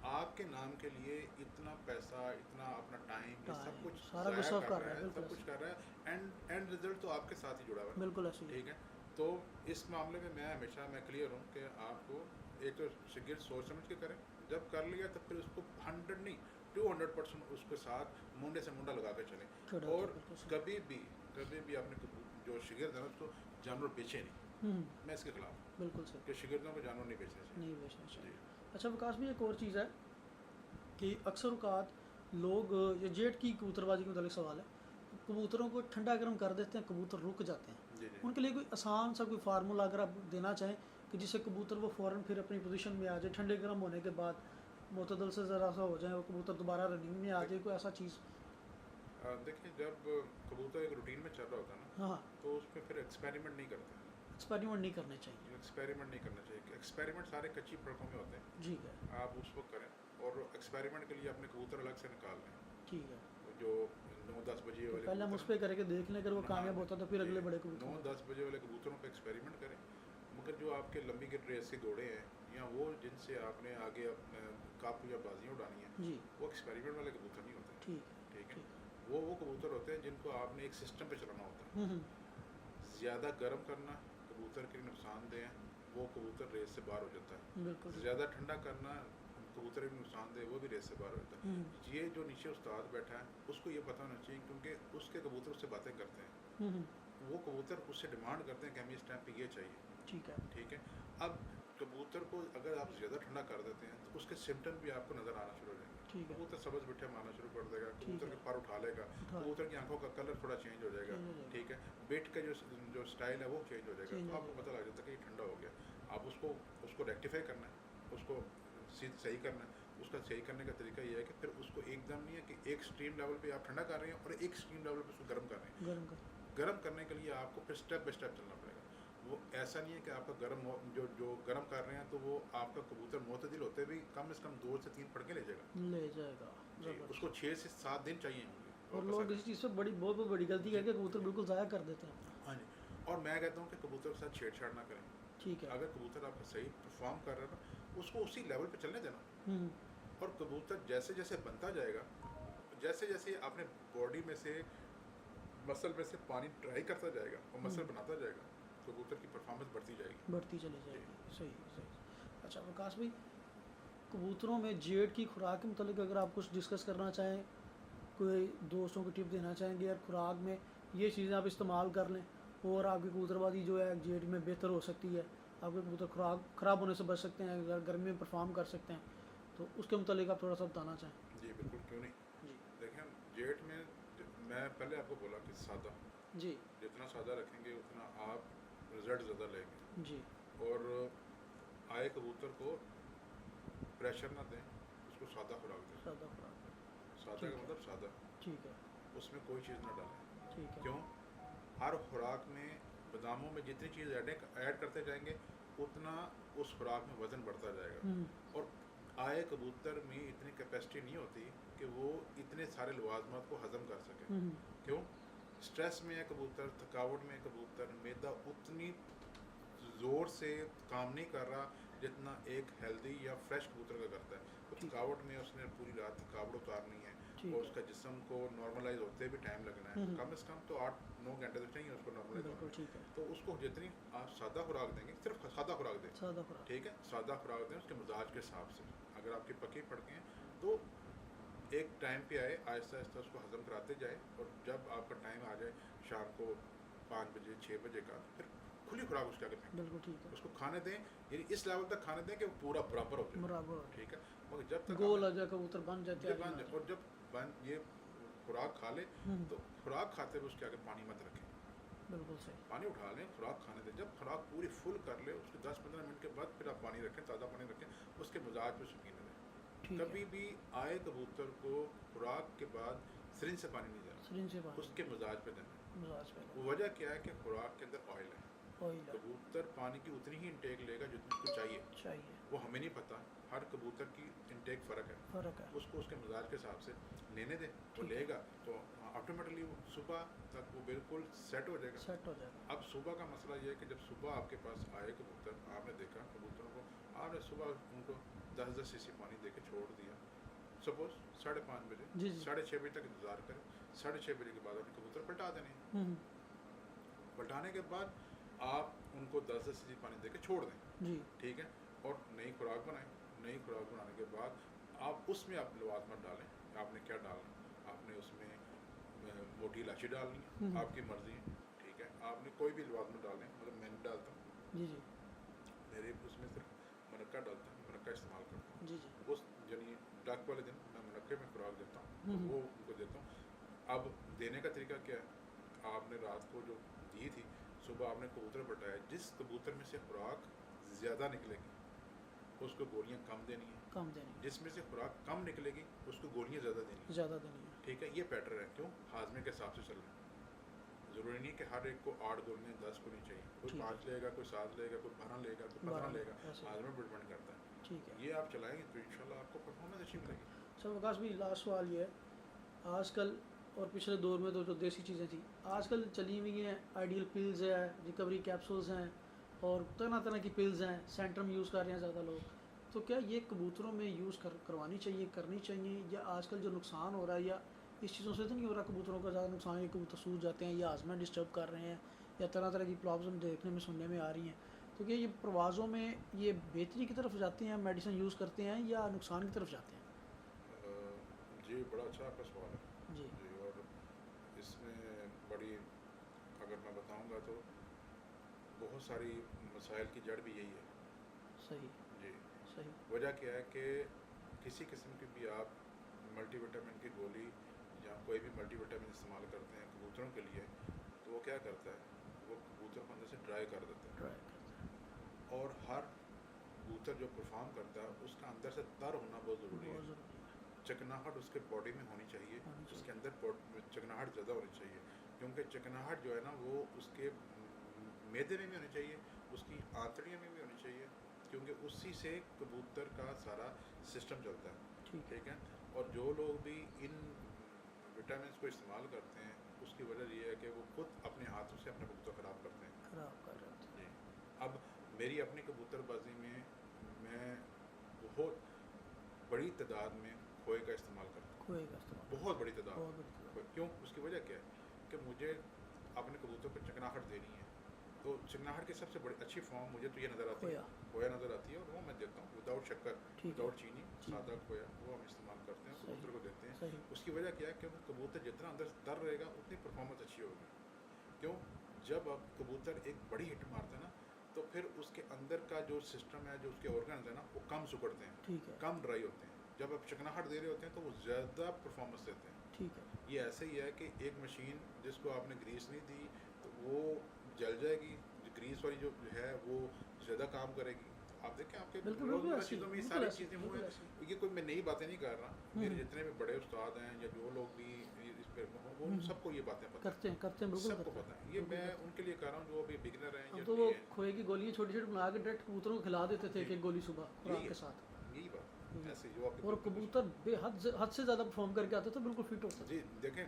[SPEAKER 2] आपके नाम के लिए इतना पैसा, इतना अपना टाइम, ये सब
[SPEAKER 1] टाइम
[SPEAKER 2] कुछ
[SPEAKER 1] सारा
[SPEAKER 2] ज़ाया
[SPEAKER 1] कुछ सर्व
[SPEAKER 2] कर रहा है,
[SPEAKER 1] बिल्कुल
[SPEAKER 2] सब कुछ
[SPEAKER 1] ऐसे,
[SPEAKER 2] कर रहा है, एंड रिजल्ट तो आपके साथ ही जुड़ा हुआ है।
[SPEAKER 1] बिल्कुल ऐसे ही है।
[SPEAKER 2] ठीक है, तो इस मामले में मैं हमेशा क्लियर हूँ कि आपको एक तो शागिर्द सोच समझ के करें, जब कर लिया तब फिर उसको 100 नहीं 200% उसके साथ मुंडे से मुंडा लगा कर चलें।
[SPEAKER 1] छोड़ा
[SPEAKER 2] और
[SPEAKER 1] बिल्कुल सही।
[SPEAKER 2] कभी भी अपने जो शागिर्द है ना उसको जानवर बेचे नहीं।
[SPEAKER 1] हम्म,
[SPEAKER 2] मैं इसके खिलाफ हूँ
[SPEAKER 1] बिल्कुल सही,
[SPEAKER 2] कि शागिर्दों को जानवर नहीं बेचने चाहिए।
[SPEAKER 1] नहीं बेचना चाहिए।
[SPEAKER 2] जी
[SPEAKER 1] अच्छा विकास भी, एक और चीज़ है कि अक्सर औकात लोग, ये जेट की कबूतरबाजी के मुतालिक सवाल है, कबूतरों को ठंडा गर्म कर देते हैं, कबूतर रुक जाते हैं।
[SPEAKER 2] जी जी।
[SPEAKER 1] उनके लिए कोई आसान सा कोई फार्मूला अगर आप देना चाहें कि जिससे कबूतर वो फ़ौरन फिर अपनी पोजीशन में आ जाए, ठंडे गर्म होने के बाद मुतदल से ज़रा सा हो जाए, वो कबूतर दोबारा रनिंग में आ जाए, कोई ऐसा चीज़।
[SPEAKER 2] देखिए, जब कबूतर एक रूटीन में चल रहा होता है ना
[SPEAKER 1] हाँ,
[SPEAKER 2] तो उसमें फिर एक्सपेरिमेंट नहीं करते।
[SPEAKER 1] एक्सपेरिमेंट नहीं करने चाहिए।
[SPEAKER 2] एक्सपेरिमेंट नहीं करना चाहिए, एक्सपेरिमेंट सारे कच्ची सड़कों में होते हैं।
[SPEAKER 1] ठीक है,
[SPEAKER 2] आप उसको करें, और एक्सपेरिमेंट के लिए अपने कबूतर अलग से निकाल लें।
[SPEAKER 1] ठीक है।
[SPEAKER 2] जो 9-10 बजे
[SPEAKER 1] तो
[SPEAKER 2] वाले
[SPEAKER 1] पहले हम उस पर करके देख लें, अगर वो कामयाब होता तो फिर अगले बड़े कबूतर।
[SPEAKER 2] 9-10 बजे वाले कबूतरों पर एक्सपेरिमेंट करें। मगर जो आपके लंबी के रेस के घोड़े हैं या वो जिनसे आपने आगे काबू या बाजियाँ उड़ानी हैं,
[SPEAKER 1] जी,
[SPEAKER 2] वो एक्सपेरिमेंट वाले कबूतर नहीं होते।
[SPEAKER 1] ठीक है,
[SPEAKER 2] ठीक है,
[SPEAKER 1] ठीक।
[SPEAKER 2] वो कबूतर होते हैं जिनको आपने एक सिस्टम पे चलाना होता है। ज़्यादा गर्म करना कबूतर के लिए नुकसानदेह है, वो कबूतर रेस से बाहर हो जाता है।
[SPEAKER 1] बिल्कुल।
[SPEAKER 2] ज़्यादा ठंडा करना कबूतर के नुकसानदेह, वो भी रेस से बाहर हो जाता है। ये जो नीचे उस्ताद बैठा है उसको ये पता होना चाहिए, क्योंकि उसके कबूतर उससे बातें करते हैं, वो कबूतर उससे डिमांड करते हैं कि हमें इस टाइम पे ये चाहिए।
[SPEAKER 1] ठीक है,
[SPEAKER 2] ठीक है, अब कबूतर को अगर आप ज़्यादा ठंडा कर देते हैं तो उसके सिम्टम भी आपको नज़र आना शुरू हो जाएंगे।
[SPEAKER 1] ठीक है,
[SPEAKER 2] कबूतर सबज बिठे मारना शुरू कर देगा,
[SPEAKER 1] ठीक
[SPEAKER 2] कबूतर
[SPEAKER 1] है।
[SPEAKER 2] के पर उठा लेगा,
[SPEAKER 1] उठा
[SPEAKER 2] कबूतर की आंखों का कलर थोड़ा चेंज हो जाएगा।
[SPEAKER 1] चेंज हो जाएगा।
[SPEAKER 2] ठीक है, बिट का जो स्टाइल है वो चेंज हो जाएगा,
[SPEAKER 1] चेंज
[SPEAKER 2] तो
[SPEAKER 1] हो
[SPEAKER 2] आपको
[SPEAKER 1] जाएगा।
[SPEAKER 2] पता लग जाता है कि ये ठंडा हो गया। आप उसको रेक्टिफाई करना है, उसको सही करना है। उसका सही करने का तरीका ये है कि फिर उसको एकदम नहीं है कि एक एक्सट्रीम लेवल पे आप ठंडा कर रहे हैं और एक एक्सट्रीम लेवल पे उसको गर्म कर रहे हैं।
[SPEAKER 1] गर्म कर।
[SPEAKER 2] गर्म करने के लिए आपको फिर स्टेप बाय स्टेप चलना पड़ेगा। वो ऐसा नहीं है कि आपका जो गर्म कर रहे हैं तो वो आपका कबूतर मोतदिल होते भी कम से कम 2 से 3 फड़के ले जाएगा।
[SPEAKER 1] ले जाएगा,
[SPEAKER 2] जी,
[SPEAKER 1] ज़बरदस्त।
[SPEAKER 2] उसको 6 से 7 दिन चाहिए होंगे।
[SPEAKER 1] और
[SPEAKER 2] वापस
[SPEAKER 1] लोग
[SPEAKER 2] आने
[SPEAKER 1] इस चीज़ से बहुत बहुत बड़ी गलती करके कबूतर बिल्कुल ज़ाया कर देते हैं अपना।
[SPEAKER 2] के। हाँ जी, और मैं कहता हूँ कि कबूतर के साथ छेड़छाड़ ना करें।
[SPEAKER 1] ठीक है।
[SPEAKER 2] अगर कबूतर आपका सही परफॉर्म कर रहा है ना, उसको उसी लेवल पे चलने देना।
[SPEAKER 1] हम्म,
[SPEAKER 2] और कबूतर जैसे जैसे बनता जाएगा, जैसे जैसे अपने बॉडी में से मसल में से पानी ड्राई करता जाएगा और मसल बनाता जाएगा, कबूतर की परफॉर्मेंस बढ़ती जाएगी।
[SPEAKER 1] बढ़ती चली जाएगी। सही सही। अच्छा विकास भाई, कबूतरों में जेड की खुराक के मतलब अगर आप कुछ डिस्कस करना चाहें, कोई दोस्तों को टिप देना चाहेंगे यार खुराक में ये चीज़ें आप इस्तेमाल कर लें और आपकी कबूतरबाजी जो है जेड में बेहतर हो सकती है, आपके कबूतर खुराक ख़राब होने से बच सकते हैं, अगर गर्मी में परफॉर्म कर सकते हैं, तो उसके मतलब आप थोड़ा सा बताना चाहें।
[SPEAKER 2] जी बिल्कुल, क्यों नहीं।
[SPEAKER 1] जी
[SPEAKER 2] देखें, जेट में मैं पहले आपको बोला कि सादा,
[SPEAKER 1] जी
[SPEAKER 2] जितना सादा रखेंगे उतना आप रिजल्ट ज़्यादा लेंगे।
[SPEAKER 1] जी
[SPEAKER 2] और आए कबूतर को प्रेशर ना दें, उसको सादा खुराक दें।
[SPEAKER 1] सादा खुराक।
[SPEAKER 2] सादा
[SPEAKER 1] ठीक
[SPEAKER 2] का
[SPEAKER 1] है।
[SPEAKER 2] मतलब सादा,
[SPEAKER 1] ठीक है।
[SPEAKER 2] उसमें कोई चीज़ ना डालें।
[SPEAKER 1] ठीक है।
[SPEAKER 2] क्यों? हर खुराक में, बादामों में जितनी चीज़ ऐड करते जाएंगे उतना उस खुराक में वज़न बढ़ता जाएगा।
[SPEAKER 1] हम्म।
[SPEAKER 2] और आए कबूतर में इतनी कैपेसिटी नहीं होती कि वो इतने सारे लवाजमात को हज़म कर सके।
[SPEAKER 1] हम्म।
[SPEAKER 2] क्यों? स्ट्रेस में है कबूतर, थकावट में है कबूतर, मैदा उतनी ज़ोर से काम नहीं कर रहा जितना एक हेल्दी या फ्रेश कबूतर का करता है। तो
[SPEAKER 1] ठीक है।
[SPEAKER 2] थकावट में उसने पूरी रात थकावट उतारनी है
[SPEAKER 1] ठीक
[SPEAKER 2] और
[SPEAKER 1] है।
[SPEAKER 2] उसका जिस्म को नॉर्मलाइज होते भी टाइम लगना है।
[SPEAKER 1] हम्म।
[SPEAKER 2] कम से कम तो 8-9 घंटे तो चाहिए उसको नॉर्मलाइज होने
[SPEAKER 1] बिल्कुल
[SPEAKER 2] में।
[SPEAKER 1] ठीक है।
[SPEAKER 2] तो उसको जितनी आप सादा खुराक देंगे, सिर्फ सादा खुराक दें,
[SPEAKER 1] सादा खुराक।
[SPEAKER 2] ठीक है, सादा खुराक दें उसके मिजाज के हिसाब से। अगर आपके पके पड़के हैं तो एक टाइम पे आए, आहिस्ता आहिस्ता उसको हज़म कराते जाए, और जब आपका टाइम आ जाए शाम को 5 बजे 6 बजे का, फिर खुली खुराक उसके आगे फेंकें।
[SPEAKER 1] बिल्कुल ठीक है।
[SPEAKER 2] उसको खाने दें, यानी इस लेवल तक खाने दें कि वो पूरा बराबर हो जाए,
[SPEAKER 1] बराबर हो
[SPEAKER 2] ठीक है। मगर जब तक
[SPEAKER 1] गोल आ
[SPEAKER 2] आपने
[SPEAKER 1] जाए कबूतर बन जाए,
[SPEAKER 2] जब
[SPEAKER 1] तैयारी
[SPEAKER 2] बन
[SPEAKER 1] में आ
[SPEAKER 2] जाए,
[SPEAKER 1] जाए।
[SPEAKER 2] और जब बन ये खुराक खा ले
[SPEAKER 1] हम्म।
[SPEAKER 2] तो खुराक खाते हुए उसके आगे पानी मत रखें।
[SPEAKER 1] बिल्कुल सही।
[SPEAKER 2] पानी उठा लें, खुराक खाने दें। जब खुराक पूरी फुल कर ले उसके 10-15 मिनट के बाद फिर आप पानी रखें, ताज़ा पानी रखें, उसके मिजाज पे सुकीने दें।
[SPEAKER 1] ठीक
[SPEAKER 2] कभी
[SPEAKER 1] है।
[SPEAKER 2] भी आए कबूतर को खुराक के बाद सिरिंज से पानी नहीं देना,
[SPEAKER 1] सरिंज से पानी
[SPEAKER 2] उसके मिजाज पे देना।
[SPEAKER 1] मिजाज पे
[SPEAKER 2] वो वजह क्या है कि खुराक के अंदर ऑयल है।
[SPEAKER 1] ऑयल है।
[SPEAKER 2] कबूतर पानी की उतनी ही इंटेक लेगा जितनी उसको चाहिए।
[SPEAKER 1] चाहिए।
[SPEAKER 2] वो हमें नहीं पता, हर कबूतर की इंटेक फ़र्क है।
[SPEAKER 1] फ़र्क है।
[SPEAKER 2] उसको उसके मिजाज के हिसाब से लेने दें, वो
[SPEAKER 1] ठीक है।
[SPEAKER 2] लेगा तो ऑटोमेटिकली सुबह तक वो बिल्कुल सेट हो जाएगा।
[SPEAKER 1] सेट हो जाएगा।
[SPEAKER 2] अब सुबह का मसला ये है कि जब सुबह आपके पास आए कबूतर, आपने देखा कबूतरों को, आपने सुबह उनको 10-10 सीसी पानी दे के छोड़ दिया, सपोज 5:30 बजे,
[SPEAKER 1] जी जी।
[SPEAKER 2] 6:30 बजे तक इंतज़ार करें। 6:30 बजे के बाद आपने कबूतर पलटा देने हैं।
[SPEAKER 1] हम्म।
[SPEAKER 2] पलटाने के बाद आप उनको 10-10 सीसी पानी दे के छोड़ दें,
[SPEAKER 1] जी।
[SPEAKER 2] ठीक है। और नई खुराक बनाएं। नई खुराक बनाने के बाद आप उसमें आप लवाजमत डालें। आपने क्या डालना, आपने उसमें मोटी इलायची डालनी है,
[SPEAKER 1] हम्म।
[SPEAKER 2] आपकी मर्ज़ी है, ठीक है। आपने कोई भी लवाजमत डालें, मतलब मैं नहीं डालता हूँ,
[SPEAKER 1] जी जी।
[SPEAKER 2] मेरे उसमें सिर्फ मुनक्का डालता हूँ, मुनक्का इस्तेमाल करता हूँ।
[SPEAKER 1] जी जी।
[SPEAKER 2] उस यानी डक वाले दिन मैं मुनक्के में खुराक देता हूँ, तो
[SPEAKER 1] हम्म।
[SPEAKER 2] वो उनको देता हूँ। अब देने का तरीका क्या है, आपने रात को जो दी थी, सुबह आपने कबूतर पलटाया, जिस कबूतर में से खुराक ज़्यादा निकलेगी उसको गोलियाँ कम देनी है,
[SPEAKER 1] कम देनी
[SPEAKER 2] जिसमें से खुराक कम निकलेगी उसको गोलियाँ ज़्यादा देनी है,
[SPEAKER 1] ज़्यादा देनी है।
[SPEAKER 2] ठीक है। ये पैटर्न है, क्यों? हाजमे के हिसाब से चलना है। ज़रूरी नहीं कि हर एक को 8 गोलियाँ 10 गोली चाहिए, कोई
[SPEAKER 1] ठीक है।
[SPEAKER 2] 5 लेगा, कोई 7 लेगा, कोई 12 लेगा, कोई 15
[SPEAKER 1] 12
[SPEAKER 2] लेगा,
[SPEAKER 1] ऐसे।
[SPEAKER 2] हाजमे पर डिपेंड करता है।
[SPEAKER 1] ठीक है।
[SPEAKER 2] ये आप चलाएंगे तो इंशाल्लाह आपको परफॉर्मेंस अच्छी मिलेगी।
[SPEAKER 1] सर विकास भाई, लास्ट सवाल ये है, आजकल और पिछले दौर में तो जो देसी चीज़ें थी, आजकल चली हुई हैं आइडियल पिल्स है, रिकवरी कैप्सूल्स हैं, और तरह तरह की पिल्स हैं, सेंट्रम यूज़ कर रहे हैं ज़्यादा लोग। तो क्या ये कबूतरों में यूज़ करवानी चाहिए, करनी चाहिए, या आजकल जो नुकसान हो रहा है, या इस चीज़ों से तो नहीं हो रहा कबूतरों का ज़्यादा नुकसान, ये कबूतर सूज जाते हैं या आजमा डिस्टर्ब कर रहे हैं, या तरह तरह की प्रॉब्लम देखने में सुनने में आ रही हैं, तो क्या ये प्रवासों में ये बेहतरी की तरफ जाते हैं, मेडिसिन यूज़ करते हैं, या नुकसान की तरफ जाते हैं?
[SPEAKER 2] जी, बड़ा अच्छा आपका सवाल है
[SPEAKER 1] जी।
[SPEAKER 2] जी। और इसमें बड़ी, अगर मैं बताऊंगा तो बहुत सारी मसाइल की जड़ भी यही है
[SPEAKER 1] सही।
[SPEAKER 2] जी।
[SPEAKER 1] सही।
[SPEAKER 2] वजह क्या है कि किसी किस्म की भी आप मल्टीविटामिन की गोली या कोई भी मल्टीविटामिन इस्तेमाल करते हैं कबूतरों के लिए, तो वो क्या करता है, वो कबूतर को अंदर से ड्राई कर देता
[SPEAKER 1] ट्राई करते हैं।
[SPEAKER 2] है। और हर कबूतर जो परफॉर्म करता है उसका अंदर से तर होना बहुत ज़रूरी
[SPEAKER 1] बहुत
[SPEAKER 2] है।
[SPEAKER 1] ज़रूरी है।
[SPEAKER 2] चिकनाहट उसके बॉडी में होनी चाहिए,
[SPEAKER 1] होनी चाहिए।
[SPEAKER 2] उसके अंदर चिकनाहट ज़्यादा होनी चाहिए, क्योंकि चिकनाहट जो है ना वो उसके मैदे में भी होनी चाहिए, उसकी आंतड़ियों में भी होनी चाहिए, क्योंकि उसी से कबूतर का सारा सिस्टम चलता है,
[SPEAKER 1] ठीक है।
[SPEAKER 2] ठीक है। और जो लोग भी इन विटामिन को इस्तेमाल करते हैं उसकी वजह ये है कि वो खुद अपने हाथों से अपने कबूतर ख़राब करते हैं
[SPEAKER 1] खराब कर रहे थे।
[SPEAKER 2] जी। अब मेरी अपनी कबूतरबाजी में मैं बहुत बड़ी तादाद में खोए का इस्तेमाल करता हूँ,
[SPEAKER 1] खोए का इस्तेमाल।
[SPEAKER 2] बहुत बड़ी तादाद
[SPEAKER 1] बहुत
[SPEAKER 2] में।
[SPEAKER 1] बढ़िया।
[SPEAKER 2] क्यों? उसकी वजह क्या है कि मुझे अपने कबूतर पर चिकनाहट देनी है, तो चिकनाहट की सबसे बड़ी अच्छी फॉर्म मुझे तो ये नज़र आती है,
[SPEAKER 1] खोया।
[SPEAKER 2] खोया नज़र आती है, और वो मैं देता हूँ विदाउट शक्कर,
[SPEAKER 1] ठीक है।
[SPEAKER 2] विदाउट चीनी,
[SPEAKER 1] ठीक
[SPEAKER 2] सादा
[SPEAKER 1] है।
[SPEAKER 2] खोया, वो हम इस्तेमाल करते हैं,
[SPEAKER 1] सही।
[SPEAKER 2] कबूतर को देते हैं।
[SPEAKER 1] सही।
[SPEAKER 2] उसकी वजह क्या है कि वो कबूतर जितना अंदर से तर रहेगा उतनी परफॉर्मेंस अच्छी होगी। क्यों? जब अब कबूतर एक बड़ी हिट मारता है ना, तो फिर उसके अंदर का जो सिस्टम है, जो उसके ऑर्गन्स है ना, वो कम सुकड़ते हैं,
[SPEAKER 1] ठीक है।
[SPEAKER 2] कम ड्राई होते हैं। जब आप चिकनाहट दे रहे होते हैं तो वो ज़्यादा परफॉर्मेंस देते हैं।
[SPEAKER 1] ठीक है।
[SPEAKER 2] ये ऐसे ही है कि एक मशीन जिसको आपने ग्रीस नहीं दी तो वो जल जाएगी, जो ग्रीस वाली जो है वो ज़्यादा काम करेगी, आप देखें आपके
[SPEAKER 1] बिल्कुल बिल्कुल
[SPEAKER 2] रोज़मर्रा
[SPEAKER 1] ऐसी,
[SPEAKER 2] चीज़ों में ये
[SPEAKER 1] बिल्कुल
[SPEAKER 2] सारी
[SPEAKER 1] ऐसी,
[SPEAKER 2] चीज़ें हुए
[SPEAKER 1] बिल्कुल
[SPEAKER 2] हैं।
[SPEAKER 1] ऐसी।
[SPEAKER 2] ये कोई मैं नई बातें नहीं कर रहा, मेरे
[SPEAKER 1] हम्म,
[SPEAKER 2] जितने भी बड़े उस्ताद हैं या जो लोग भी इस पे वो उन
[SPEAKER 1] हम्म,
[SPEAKER 2] सबको ये बातें पता
[SPEAKER 1] करते हैं,
[SPEAKER 2] है,
[SPEAKER 1] बिल्कुल
[SPEAKER 2] सबको
[SPEAKER 1] करते
[SPEAKER 2] पता
[SPEAKER 1] हैं,
[SPEAKER 2] है। ये
[SPEAKER 1] बिल्कुल
[SPEAKER 2] मैं
[SPEAKER 1] करते हैं।
[SPEAKER 2] उनके लिए कह रहा हूँ जो अभी बिगिनर हैं
[SPEAKER 1] अब
[SPEAKER 2] या
[SPEAKER 1] तो वो
[SPEAKER 2] नए हैं।
[SPEAKER 1] खोए की गोलियां छोटी छोटी बना के डायरेक्ट कबूतरों को खिला देते थे,
[SPEAKER 2] जी,
[SPEAKER 1] एक एक गोली सुबह
[SPEAKER 2] यही
[SPEAKER 1] खुराक के
[SPEAKER 2] है,
[SPEAKER 1] साथ।
[SPEAKER 2] यही बात
[SPEAKER 1] जी।
[SPEAKER 2] ऐसे जो आपके
[SPEAKER 1] और
[SPEAKER 2] बिल्कुल
[SPEAKER 1] कबूतर हद से ज़्यादा परफॉर्म करके आते थे, बिल्कुल फिट होते थे।
[SPEAKER 2] जी, देखें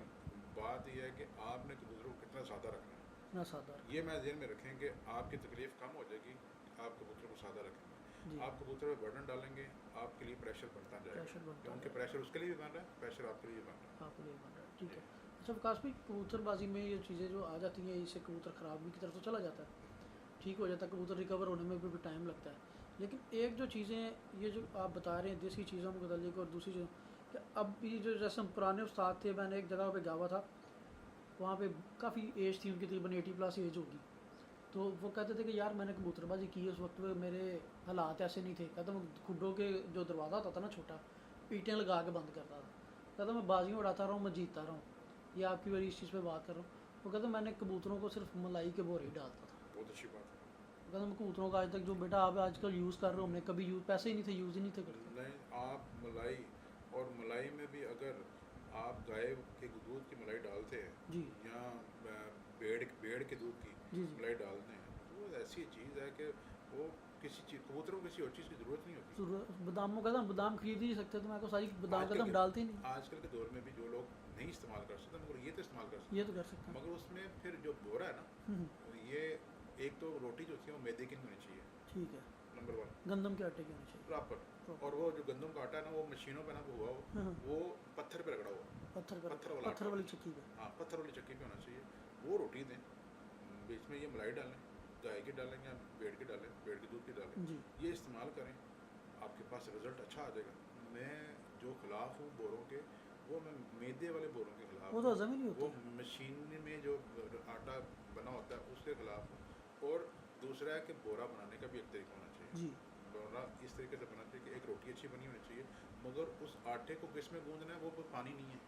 [SPEAKER 2] बात ये है कि आपने कबूतरों को कितना सादा रखना है।
[SPEAKER 1] ना सादा रखना।
[SPEAKER 2] ये मैं ज़हन में रखें कि आपकी तकलीफ़ कम हो जाएगी, आप कबूतरों को सादा रखेंगे।
[SPEAKER 1] जी।
[SPEAKER 2] आप कबूतर पे बर्डन डालेंगे, आपके लिए प्रेशर बढ़ता जाएगा,
[SPEAKER 1] प्रेशर बनता
[SPEAKER 2] क्योंकि
[SPEAKER 1] जाएगा।
[SPEAKER 2] प्रेशर उसके लिए भी बन रहा है, प्रेशर आपके लिए भी बन रहा
[SPEAKER 1] आपको नहीं बन रहा है, ठीक
[SPEAKER 2] है।
[SPEAKER 1] है। अच्छा विकास भाई, कबूतरबाजी में ये चीज़ें जो आ जाती हैं, इससे कबूतर ख़राबी की तरफ तो चला जाता है, ठीक हो जाता है, कबूतर रिकवर होने में भी टाइम लगता है। लेकिन एक जो चीज़ें ये जो आप बता रहे हैं देसी चीज़ों के मुतल्लिक, और दूसरी चीज़ कि अब भी जो जैसे हम पुराने उस्ताद थे, मैंने एक जगह पे गया हुआ था, वहाँ पे काफ़ी एज थी उनकी, तकरीबन 80+ एज होगी। तो वो कहते थे कि यार मैंने कबूतरबाजी की है, उस वक्त में मेरे हालात ऐसे नहीं थे। कहता मैं खुडों के जो दरवाज़ा होता था ना छोटा, ईंटें लगा के बंद करता था। कहता मैं बाजियाँ उड़ाता रहा हूँ, मैं जीतता रहा हूँ। ये आपकी बारी इस चीज़ पे बात कर रहा हूँ। वो कहता मैंने कबूतरों को सिर्फ मलाई के बोरे ही डालता था।
[SPEAKER 2] बहुत अच्छी बात
[SPEAKER 1] वो कहता मैं कबूतरों का आज तक जो बेटा आप आजकल यूज़ कर रहे हो, हमने कभी यूज़, पैसे ही नहीं थे, यूज़ ही नहीं थे
[SPEAKER 2] है।
[SPEAKER 1] करते।
[SPEAKER 2] नहीं, आप मलाई और मलाई में भी अगर आप गाय के दूध की मलाई डालते हैं
[SPEAKER 1] जी
[SPEAKER 2] या भेड़ के दूध की
[SPEAKER 1] जी जी।
[SPEAKER 2] मलाई डालते हैं, तो वो ऐसी चीज़ है कि वो किसी चीज़ कबूतरों को किसी और चीज़ की ज़रूरत नहीं होती।
[SPEAKER 1] बादामों का बादाम खरीद ही नहीं सकते, तो मैं को सारी बादाम का
[SPEAKER 2] आजकल
[SPEAKER 1] हम
[SPEAKER 2] के
[SPEAKER 1] डालते ही नहीं।
[SPEAKER 2] आजकल के दौर में भी जो लोग नहीं इस्तेमाल कर सकते मगर ये तो इस्तेमाल कर
[SPEAKER 1] ये
[SPEAKER 2] सकते
[SPEAKER 1] तो कर सकते
[SPEAKER 2] हैं।
[SPEAKER 1] हैं।
[SPEAKER 2] मगर उसमें फिर जो बोरा है ना,
[SPEAKER 1] हम्म,
[SPEAKER 2] ये एक तो रोटी जो होती है वो मैदे की नहीं होनी चाहिए,
[SPEAKER 1] ठीक है।
[SPEAKER 2] नंबर 1,
[SPEAKER 1] गंदम के आटे की होनी चाहिए।
[SPEAKER 2] प्रॉपर।
[SPEAKER 1] Proper।
[SPEAKER 2] और वो जो गंदम का आटा है ना, वो मशीनों पे ना हुआ हो,
[SPEAKER 1] हाँ, हाँ,
[SPEAKER 2] वो पत्थर पे रगड़ा हुआ, पत्थर वाला
[SPEAKER 1] पत्थर
[SPEAKER 2] आटा
[SPEAKER 1] वाली
[SPEAKER 2] होना
[SPEAKER 1] चक्की पे।
[SPEAKER 2] चाहिए। हाँ, पत्थर वाली चक्की पे होना चाहिए। वो रोटी दें, बीच में ये मलाई डालें, गाय की डालें या भेड़ की डालें, भेड़ के दूध की डालें,
[SPEAKER 1] जी
[SPEAKER 2] ये इस्तेमाल करें, आपके पास रिज़ल्ट अच्छा आ जाएगा। मैं जो खिलाफ हूँ बोरों के, वो मैं मैदे वाले बोरों के खिलाफ
[SPEAKER 1] वो
[SPEAKER 2] हूँ,
[SPEAKER 1] तो हजम ही नहीं
[SPEAKER 2] वो
[SPEAKER 1] होती।
[SPEAKER 2] मशीन में जो आटा बना होता है उसके खिलाफ हूँ। और दूसरा है कि बोरा बनाने का भी एक तरीका होना चाहिए।
[SPEAKER 1] जी
[SPEAKER 2] बोरा इस तरीके से बनाना चाहिए कि एक रोटी अच्छी बनी होनी चाहिए, मगर उस आटे को किस में गूंदना है, वो पानी नहीं है।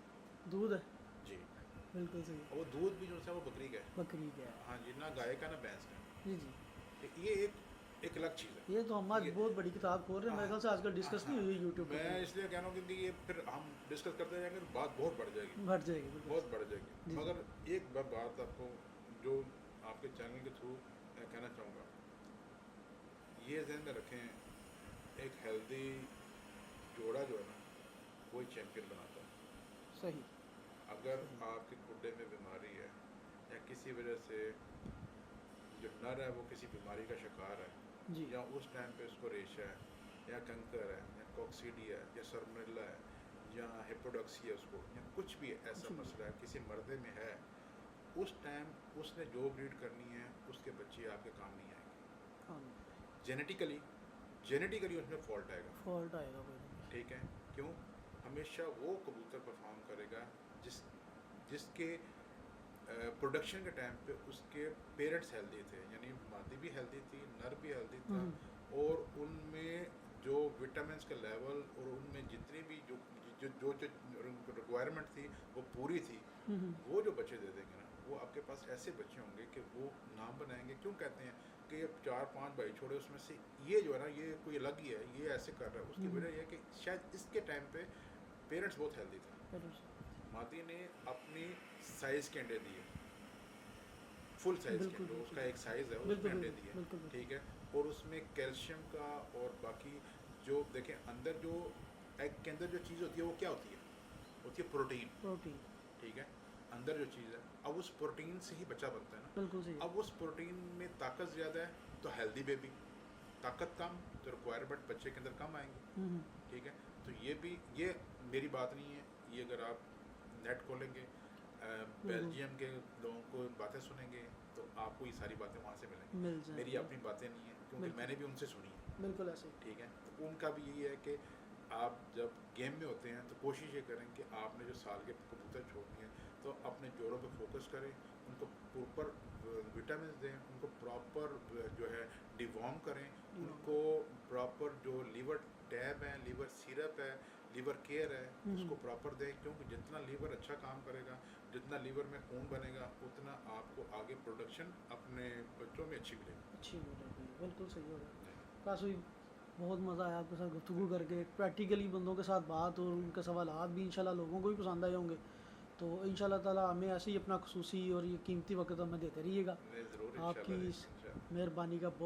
[SPEAKER 1] दूध है,
[SPEAKER 2] जी,
[SPEAKER 1] बिल्कुल सही।
[SPEAKER 2] और वो दूध भी जो है वो बकरी का है।
[SPEAKER 1] बकरी का है।
[SPEAKER 2] हाँ जी, ना गाय का ना भैंस का।
[SPEAKER 1] जी जी।
[SPEAKER 2] तो ये एक अलग चीज़ है।
[SPEAKER 1] ये तो हम आज
[SPEAKER 2] ये
[SPEAKER 1] बहुत बड़ी किताब खोल रहे हैं, मेरे ख्याल से आजकल डिस्कस नहीं
[SPEAKER 2] हाँ,
[SPEAKER 1] हुई यूट्यूब पर
[SPEAKER 2] मैं
[SPEAKER 1] पूरी।
[SPEAKER 2] इसलिए कह रहा हूँ क्योंकि ये फिर हम डिस्कस करते जाएंगे तो बात बहुत बढ़ जाएगी,
[SPEAKER 1] बढ़ जाएगी बिल्कुल।
[SPEAKER 2] बहुत बढ़ जाएगी।
[SPEAKER 1] जी
[SPEAKER 2] मगर एक बात आपको जो आपके चैनल के थ्रू मैं कहना चाहूँगा, ये ध्यान में रखें, एक हेल्दी जोड़ा जो है ना, वही चैम्पियन बनाता है।
[SPEAKER 1] सही
[SPEAKER 2] अगर
[SPEAKER 1] सही।
[SPEAKER 2] आपके खुडे में बीमारी है या किसी वजह से जो नर है वो किसी बीमारी का शिकार है,
[SPEAKER 1] जी
[SPEAKER 2] या उस टाइम पे उसको रेशा है या कंकर है या कॉक्सीडिया है या सरमिला है या हिपोडॉक्सी है उसको, या कुछ भी ऐसा
[SPEAKER 1] जी।
[SPEAKER 2] मसला है किसी मर्दे में है, उस टाइम उसने जो ब्रीड करनी है उसके बच्चे आपके काम नहीं आएंगे।
[SPEAKER 1] हाँ,
[SPEAKER 2] जेनेटिकली उसमें फॉल्ट आएगा।
[SPEAKER 1] फॉल्ट आएगा कोई ना कोई।
[SPEAKER 2] ठीक है, क्यों? हमेशा वो कबूतर परफॉर्म करेगा जिसके प्रोडक्शन के टाइम पे उसके पेरेंट्स हेल्दी थे, यानी मादी भी हेल्दी थी, नर भी हेल्दी था, और उनमें जो विटामिन्स का लेवल और उनमें जितनी भी जो जो जो रिक्वायरमेंट थी वो पूरी थी, वो जो बच्चे दे देंगे ना, वो आपके पास ऐसे बच्चे होंगे कि वो नाम बनाएंगे। क्यों कहते हैं कि अब 4-5 भाई छोड़े, उसमें से ये जो है ना, ये कोई अलग ही है, ये ऐसे कर रहा है। उसकी वजह यह है कि शायद इसके टाइम पे पेरेंट्स बहुत हेल्दी थे, मादी ने अपनी साइज़ के अंडे दिए, फुल साइज़ के
[SPEAKER 1] बिल्कुल
[SPEAKER 2] अंडे,
[SPEAKER 1] बिल्कुल
[SPEAKER 2] उसका एक साइज़ है, उसमें
[SPEAKER 1] बिल्कुल
[SPEAKER 2] अंडे
[SPEAKER 1] बिल्कुल
[SPEAKER 2] दिए,
[SPEAKER 1] बिल्कुल बिल्कुल।
[SPEAKER 2] ठीक है। और उसमें कैल्शियम का और बाकी जो देखें अंदर जो एग के अंदर जो चीज़ होती है वो क्या होती है है प्रोटीन,
[SPEAKER 1] प्रोटीन
[SPEAKER 2] ठीक है। अंदर जो चीज़ है, अब उस प्रोटीन से ही बच्चा बनता है ना।
[SPEAKER 1] बिल्कुल सही।
[SPEAKER 2] अब उस प्रोटीन में ताकत ज़्यादा है तो हेल्दी बेबी, ताकत कम तो रिक्वायरमेंट बच्चे के अंदर कम आएंगी, ठीक है। तो ये मेरी बात नहीं है, ये अगर आप नेट खोलेंगे, बेल्जियम के लोगों को बातें सुनेंगे तो आपको ये सारी बातें वहाँ से मिलेंगी।
[SPEAKER 1] मिल जाए
[SPEAKER 2] मेरी अपनी बातें नहीं है, क्योंकि
[SPEAKER 1] बिल्कुल।
[SPEAKER 2] मैंने भी उनसे सुनी है,
[SPEAKER 1] बिल्कुल ऐसे ही।
[SPEAKER 2] ठीक है। तो उनका भी यही है कि आप जब गेम में होते हैं तो कोशिश ये करें कि आपने जो साल के कबूतर छोड़नी है तो अपने जोड़ों पे फोकस करें, उनको प्रॉपर विटामिन दें, उनको प्रॉपर जो है डिवॉर्म करें, उनको प्रॉपर जो लीवर टैब है, लीवर सिरप है, लीवर केयर है, उसको प्रॉपर दें। क्योंकि जितना लीवर अच्छा काम करेगा, जितना लीवर में खून बनेगा, उतना आपको आगे प्रोडक्शन अपने बच्चों में अच्छी मिलेगी।
[SPEAKER 1] अच्छी मिलेगी, बिल्कुल सही हो रहा है। काश भाई बहुत मज़ा आया आपके साथ गुफ्तगू करके, प्रैक्टिकली बंदों के साथ बात और उनके सवालात भी इंशाल्लाह लोगों को भी पसंद आए होंगे। तो इंशाल्लाह ताला हमें ऐसे ही अपना खुसूसी और ये कीमती वक्त हमें देते रहिएगा।
[SPEAKER 2] नहीं ज़रूर
[SPEAKER 1] आपकी
[SPEAKER 2] इंशाल्लाह
[SPEAKER 1] इस
[SPEAKER 2] इंशाल्लाह।
[SPEAKER 1] मेहरबानी का बहुत